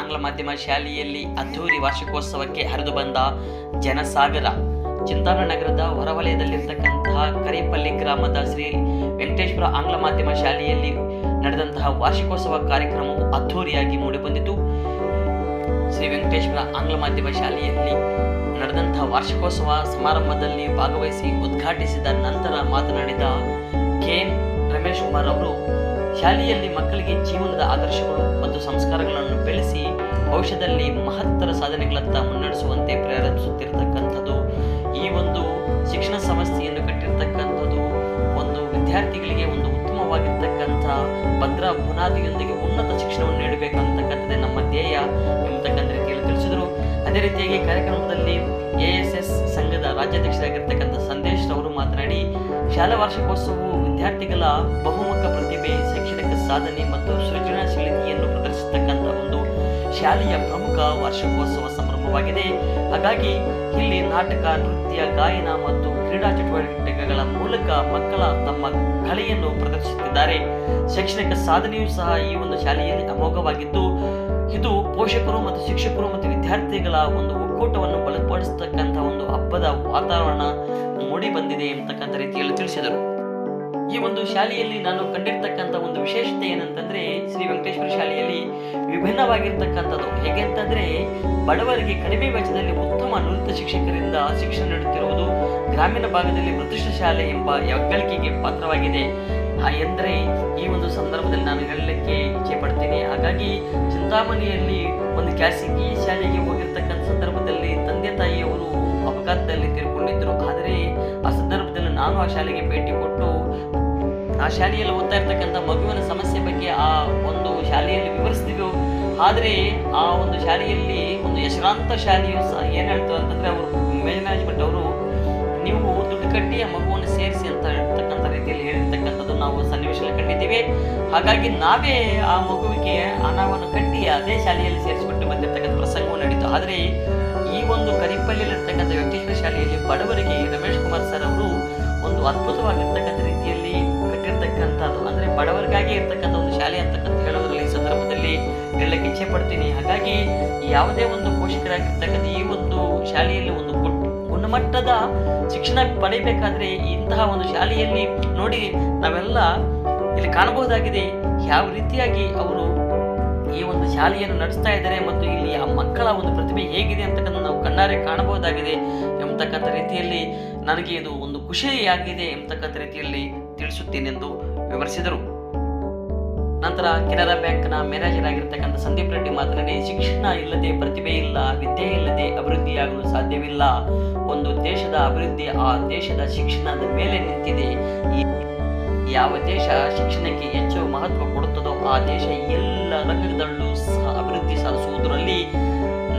ಆಂಗ್ಲ ಮಾಧ್ಯಮ ಶಾಲೆಯಲ್ಲಿ ಅದ್ಧೂರಿ ವಾರ್ಷಿಕೋತ್ಸವಕ್ಕೆ ಹರಿದು ಬಂದ ಜನಸಾಗರ. ಚಿಂತಾಮಣಿ ನಗರದ ಹೊರವಲಯದಲ್ಲಿರ್ತಕ್ಕಂತಹ ಕರೇಪಲ್ಲಿ ಗ್ರಾಮದ ಶ್ರೀ ವೆಂಕಟೇಶ್ವರ ಆಂಗ್ಲ ಮಾಧ್ಯಮ ಶಾಲೆಯಲ್ಲಿ ನಡೆದಂತಹ ವಾರ್ಷಿಕೋತ್ಸವ ಕಾರ್ಯಕ್ರಮವು ಅದ್ಧೂರಿಯಾಗಿ ಮೂಡಿಬಂದಿತು. ಶ್ರೀ ವೆಂಕಟೇಶ್ವರ ಆಂಗ್ಲ ಮಾಧ್ಯಮ ಶಾಲೆಯಲ್ಲಿ ನಡೆದಂತಹ ವಾರ್ಷಿಕೋತ್ಸವ ಸಮಾರಂಭದಲ್ಲಿ ಭಾಗವಹಿಸಿ ಉದ್ಘಾಟಿಸಿದ ನಂತರ ಮಾತನಾಡಿದ ಕೆಎನ್ ರಮೇಶ್ ಕುಮಾರ್ ಅವರು, ಶಾಲೆಯಲ್ಲಿ ಮಕ್ಕಳಿಗೆ ಜೀವನದ ಆದರ್ಶಗಳು ಮತ್ತು ಸಂಸ್ಕಾರಗಳನ್ನು ಬೆಳೆಸಿ ಭವಿಷ್ಯದಲ್ಲಿ ಮಹತ್ತರ ಸಾಧನೆಗಳತ್ತ ಮುನ್ನಡೆಸುವಂತೆ ಪ್ರೇರೇಪಿಸುತ್ತಿರತಕ್ಕಂಥದ್ದು. ಈ ಒಂದು ಶಿಕ್ಷಣ ಸಂಸ್ಥೆಯನ್ನು ಕಟ್ಟಿರ್ತಕ್ಕಂಥದ್ದು ಒಂದು ವಿದ್ಯಾರ್ಥಿಗಳಿಗೆ ಒಂದು ಉತ್ತಮವಾಗಿರ್ತಕ್ಕಂಥ ಭದ್ರ ಬುನಾದಿಯೊಂದಿಗೆ ಉನ್ನತ ಶಿಕ್ಷಣವನ್ನು ನೀಡಬೇಕಂತಕ್ಕಂಥದ್ದೇ ನಮ್ಮ ಧ್ಯೇಯ ಎಂಬತಕ್ಕಂಥ ರೀತಿಯಲ್ಲಿ ತಿಳಿಸಿದರು. ಅದೇ ರೀತಿಯಾಗಿ ಕಾರ್ಯಕ್ರಮದಲ್ಲಿ ASS ಸಂಘದ ರಾಜ್ಯಾಧ್ಯಕ್ಷರಾಗಿರ್ತಕ್ಕಂಥ ಸಂದೇಶ್ ಅವರು ಮಾತನಾಡಿ, ಶಾಲಾ ವಾರ್ಷಿಕೋತ್ಸವವು ವಿದ್ಯಾರ್ಥಿಗಳ ಬಹುಮುಖ ಪ್ರತಿಭೆ, ಶೈಕ್ಷಣಿಕ ಸಾಧನೆ ಮತ್ತು ಸೃಜನಶೀಲತೆಯನ್ನು ಪ್ರದರ್ಶಿಸತಕ್ಕಂಥ ಒಂದು ಶಾಲೆಯ ಪ್ರಮುಖ ವಾರ್ಷಿಕೋತ್ಸವ ಸಂಭ್ರಮವಾಗಿದೆ. ಹಾಗಾಗಿ ಇಲ್ಲಿ ನಾಟಕ, ನೃತ್ಯ, ಗಾಯನ ಮತ್ತು ಕ್ರೀಡಾ ಚಟುವಟಿಕೆಗಳ ಮೂಲಕ ಮಕ್ಕಳ ತಮ್ಮ ಕಲೆಯನ್ನು ಪ್ರದರ್ಶಿಸುತ್ತಿದ್ದಾರೆ. ಶೈಕ್ಷಣಿಕ ಸಾಧನೆಯೂ ಸಹ ಈ ಒಂದು ಶಾಲೆಯಲ್ಲಿ ಅಮೋಘವಾಗಿದ್ದು, ಇದು ಪೋಷಕರು ಮತ್ತು ಶಿಕ್ಷಕರು ಮತ್ತು ವಿದ್ಯಾರ್ಥಿಗಳ ಒಂದು ಒಕ್ಕೂಟವನ್ನು ಬಲಪಡಿಸತಕ್ಕಂಥ ಒಂದು ಹಬ್ಬದ ವಾತಾವರಣ ಮೂಡಿ ಬಂದಿದೆ ಎಂಬತಕ್ಕಂಥ ರೀತಿಯಲ್ಲಿ ತಿಳಿಸಿದರು. ಈ ಒಂದು ಶಾಲೆಯಲ್ಲಿ ನಾನು ಕಂಡಿರ್ತಕ್ಕಂಥ ಒಂದು ವಿಶೇಷತೆ ಏನಂತಂದ್ರೆ, ಶ್ರೀ ವೆಂಕಟೇಶ್ವರ ಶಾಲೆಯಲ್ಲಿ ವಿಭಿನ್ನವಾಗಿರ್ತಕ್ಕಂಥದ್ದು ಹೇಗೆ ಅಂತಂದ್ರೆ, ಬಡವರಿಗೆ ಕಡಿಮೆ ವೆಚ್ಚದಲ್ಲಿ ಉತ್ತಮ ನುರಿತ ಶಿಕ್ಷಕರಿಂದ ಶಿಕ್ಷಣ ನೀಡುತ್ತಿರುವುದು ಗ್ರಾಮೀಣ ಭಾಗದಲ್ಲಿ ಪ್ರತಿಷ್ಠಿತ ಶಾಲೆ ಎಂಬ ಹೆಗ್ಗಳಿಕೆಗೆ ಪಾತ್ರವಾಗಿದೆ ಎಂದರೆ ಈ ಒಂದು ಸಂದರ್ಭದಲ್ಲಿ ನಾನು ಹೇಳಲಿಕ್ಕೆ ಇಚ್ಛೆ ಪಡ್ತೀನಿ. ಹಾಗಾಗಿ ಚಿಂತಾಮಣಿಯಲ್ಲಿ ಒಂದು ಖಾಸಗಿ ಶಾಲೆಗೆ ಹೋಗಿರ್ತಕ್ಕಂಥ ಸಂದರ್ಭದಲ್ಲಿ ತಂದೆ ತಾಯಿಯವರು ಅಪಘಾತದಲ್ಲಿ ತೀರ್ಕೊಂಡಿದ್ದರು. ಆದರೆ ಆ ಸಂದರ್ಭದಲ್ಲಿ ನಾನು ಆ ಶಾಲೆಗೆ ಭೇಟಿ ಕೊಟ್ಟು ಆ ಶಾಲೆಯಲ್ಲಿ ಓದ್ತಾ ಇರ್ತಕ್ಕಂಥ ಮಗುವಿನ ಸಮಸ್ಯೆ ಬಗ್ಗೆ ಆ ಒಂದು ಶಾಲೆಯಲ್ಲಿ ವಿವರಿಸ್ತೀವಿ. ಆದರೆ ಆ ಒಂದು ಶಾಲೆಯಲ್ಲಿ ಒಂದು ಯಶರಾಂತ ಶಾಲೆಯು ಸಹ ಏನು ಹೇಳ್ತಾರೆ ಅಂತಂದ್ರೆ, ಅವರು ಮ್ಯಾನೇಜ್ಮೆಂಟ್ ಅವರು ನೀವು ದುಡ್ಡು ಕಟ್ಟಿ ಆ ಮಗುವನ್ನು ಸೇರಿಸಿ ಅಂತ ಹೇಳ್ತಕ್ಕಂಥ ರೀತಿಯಲ್ಲಿ ಹೇಳಿರ್ತಕ್ಕಂಥದ್ದು ನಾವು ಸನ್ನಿವೇಶದಲ್ಲಿ ಕಂಡಿದ್ದೀವಿ. ಹಾಗಾಗಿ ನಾವೇ ಆ ಮಗುವಿಗೆ ಹಣವನ್ನು ಕಟ್ಟಿ ಅದೇ ಶಾಲೆಯಲ್ಲಿ ಸೇರಿಸಿಬಿಟ್ಟು ಬಂದಿರತಕ್ಕಂಥ ಪ್ರಸಂಗವು ನಡೀತು. ಆದರೆ ಈ ಒಂದು ಕರಿಪಲ್ಲಿಯಲ್ಲಿರ್ತಕ್ಕಂಥ ವೆಂಕಟೇಶ್ವರ ಶಾಲೆಯಲ್ಲಿ ಬಡವರಿಗೆ ರಮೇಶ್ ಕುಮಾರ್ ಸರ್ ಅವರು ಒಂದು ಅದ್ಭುತವಾಗಿರ್ತಕ್ಕಂಥ ರೀತಿಯಲ್ಲಿ ಕಟ್ಟಿರ್ತಕ್ಕಂಥದ್ದು, ಅಂದ್ರೆ ಬಡವರಿಗಾಗಿ ಇರ್ತಕ್ಕಂಥ ಒಂದು ಶಾಲೆ ಅಂತಕ್ಕಂಥ ಹೇಳೋದ್ರಲ್ಲಿ ಈ ಸಂದರ್ಭದಲ್ಲಿ ಹೇಳಲಿಕ್ಕೆ ಇಚ್ಛೆ ಪಡ್ತೀನಿ. ಹಾಗಾಗಿ ಯಾವುದೇ ಒಂದು ಪೋಷಕರಾಗಿರ್ತಕ್ಕಂಥ ಈ ಒಂದು ಶಾಲೆಯಲ್ಲಿ ಒಂದು ಗುಣಮಟ್ಟದ ಶಿಕ್ಷಣ ಪಡೆಯಬೇಕಾದ್ರೆ ಇಂತಹ ಒಂದು ಶಾಲೆಯಲ್ಲಿ ನೋಡಿ ನಾವೆಲ್ಲ ಇಲ್ಲಿ ಕಾಣಬಹುದಾಗಿದೆ ಯಾವ ರೀತಿಯಾಗಿ ಅವರು ಈ ಒಂದು ಶಾಲೆಯನ್ನು ನಡೆಸ್ತಾ ಇದ್ದಾರೆ ಮತ್ತು ಇಲ್ಲಿ ಆ ಮಕ್ಕಳ ಒಂದು ಪ್ರತಿಭೆ ಹೇಗಿದೆ ಅಂತಕ್ಕಂಥ ನಾವು ಕಣ್ಣಾರೆ ಕಾಣಬಹುದಾಗಿದೆ ಎಂಬತಕ್ಕಂಥ ರೀತಿಯಲ್ಲಿ ನನಗೆ ಇದು ಒಂದು ಖುಷಿಯಾಗಿದೆ ಎಂಬತಕ್ಕಂಥ ರೀತಿಯಲ್ಲಿ ತಿಳಿಸುತ್ತೇನೆಂದು ವಿವರಿಸಿದರು. ನಂತರ ಕೆನರಾ ಬ್ಯಾಂಕ್ನ ಮ್ಯಾನೇಜರ್ ಆಗಿರ್ತಕ್ಕಂಥ ಸಂದೀಪ್ ರೆಡ್ಡಿ ಮಾತನಾಡಿ, ಶಿಕ್ಷಣ ಇಲ್ಲದೆ ಪ್ರತಿಭೆ ಇಲ್ಲ, ವಿದ್ಯೆ ಇಲ್ಲದೆ ಅಭಿವೃದ್ಧಿಯಾಗಲು ಸಾಧ್ಯವಿಲ್ಲ. ಒಂದು ದೇಶದ ಅಭಿವೃದ್ಧಿ ಆ ದೇಶದ ಶಿಕ್ಷಣದ ಮೇಲೆ ನಿಂತಿದೆ. ಯಾವ ದೇಶ ಶಿಕ್ಷಣಕ್ಕೆ ಹೆಚ್ಚು ಮಹತ್ವ ಕೊಡುತ್ತದೋ ಆ ದೇಶ ಎಲ್ಲ ರಂಗದಲ್ಲೂ ಸಹ ಅಭಿವೃದ್ಧಿ ಸಾಧಿಸುವುದರಲ್ಲಿ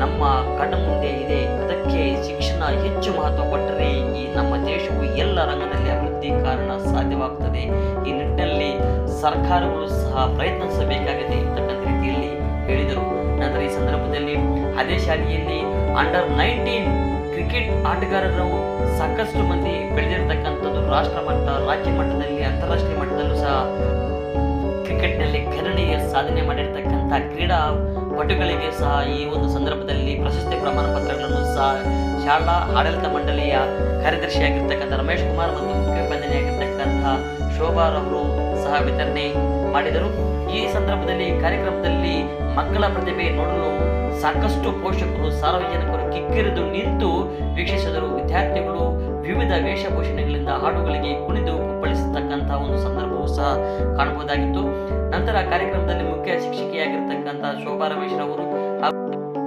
ನಮ್ಮ ಕಣ್ಣ ಮುಂದೆ ಇದೆ. ಅದಕ್ಕೆ ಶಿಕ್ಷಣ ಹೆಚ್ಚು ಮಹತ್ವ ಕೊಟ್ಟರೆ ಈ ನಮ್ಮ ದೇಶವು ಎಲ್ಲ ರಂಗದಲ್ಲಿ ಅಭಿವೃದ್ಧಿ ಕಾರಣ ಸಾಧ್ಯವಾಗುತ್ತದೆ. ಈ ನಿಟ್ಟಿನಲ್ಲಿ ಸರ್ಕಾರಗಳು ಸಹ ಪ್ರಯತ್ನಿಸಬೇಕಾಗಿದೆ ಅಂತಕ್ಕಂಥ ರೀತಿಯಲ್ಲಿ ಹೇಳಿದರು. ನಂತರ ಈ ಸಂದರ್ಭದಲ್ಲಿ ಅದೇ ಶಾಲೆಯಲ್ಲಿ ಅಂಡರ್-19 ಕ್ರಿಕೆಟ್ ಆಟಗಾರರು ಸಾಕಷ್ಟು ಮಂದಿ ಬೆಳೆದಿರತಕ್ಕಂಥದ್ದು, ರಾಷ್ಟ್ರ ಮಟ್ಟ, ರಾಜ್ಯ ಮಟ್ಟದಲ್ಲಿ, ಅಂತಾರಾಷ್ಟ್ರೀಯ ಮಟ್ಟದಲ್ಲೂ ಸಹ ಕ್ರಿಕೆಟ್ನಲ್ಲಿ ಗಣನೀಯ ಸಾಧನೆ ಮಾಡಿರ್ತಕ್ಕಂಥ ಕ್ರೀಡಾ ಪಟುಗಳಿಗೆ ಸಹ ಈ ಒಂದು ಸಂದರ್ಭದಲ್ಲಿ ಪ್ರಶಸ್ತಿ ಪ್ರಮಾಣ ಪತ್ರಗಳನ್ನು ಸಹ ಶಾಲಾ ಆಡಳಿತ ಮಂಡಳಿಯ ಕಾರ್ಯದರ್ಶಿಯಾಗಿರ್ತಕ್ಕಂಥ ರಮೇಶ್ ಕುಮಾರ್ ಮತ್ತು ಮುಖ್ಯೋಪಾಧ್ಯಾಯರಾಗಿರ್ತಕ್ಕಂಥ ಶೋಭಾರವರು ಸಹ ವಿತರಣೆ ಮಾಡಿದರು. ಈ ಸಂದರ್ಭದಲ್ಲಿ ಕಾರ್ಯಕ್ರಮದಲ್ಲಿ ಮಕ್ಕಳ ಪ್ರತಿಭೆ ನೋಡಲು ಸಾಕಷ್ಟು ಪೋಷಕರು, ಸಾರ್ವಜನಿಕರು ಕಿಕ್ಕಿರಿದು ನಿಂತು ವೀಕ್ಷಿಸಿದರು. ವಿದ್ಯಾರ್ಥಿಗಳು ವಿವಿಧ ವೇಷಭೂಷಣಗಳಿಂದ ಹಾಡುಗಳಿಗೆ ಕುಣಿದು ಕುಪ್ಪಳಿಸತಕ್ಕಂತಹ ಒಂದು ಸಂದರ್ಭವೂ ಸಹ ಕಾಣಬಹುದಾಗಿತ್ತು. ನಂತರ ಕಾರ್ಯಕ್ರಮದಲ್ಲಿ ಮುಖ್ಯ ಶಿಕ್ಷಕಿಯಾಗಿರ್ತಕ್ಕಂಥ ಶೋಭಾ ರಮೇಶ್ ಅವರು,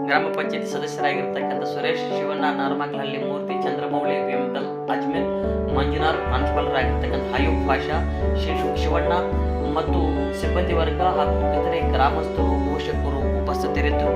ಗ್ರಾಮ ಪಂಚಾಯತ್ ಸದಸ್ಯರಾಗಿರ್ತಕ್ಕಂಥ ಸುರೇಶ್, ಶಿವಣ್ಣ, ನಾರ್ಮಕ್ಲಹಳ್ಳಿ ಮೂರ್ತಿ, ಚಂದ್ರಮೌಳಿ, ವಿಮಲ್ ಅಜ್ಮೇರ್, ಮಂಜುನಾಥ್, ಪ್ರಾಂಶುಪಾಲರಾಗಿರ್ತಕ್ಕಂಥ ಅಯೂಬ್ ಪಾಷಾ, ಶಿವಣ್ಣ ಮತ್ತು ಸಿಬ್ಬಂದಿ ವರ್ಗ ಹಾಗೂ ಇತರೆ ಗ್ರಾಮಸ್ಥರು, ಪೋಷಕರು ಉಪಸ್ಥಿತರಿದ್ದರು.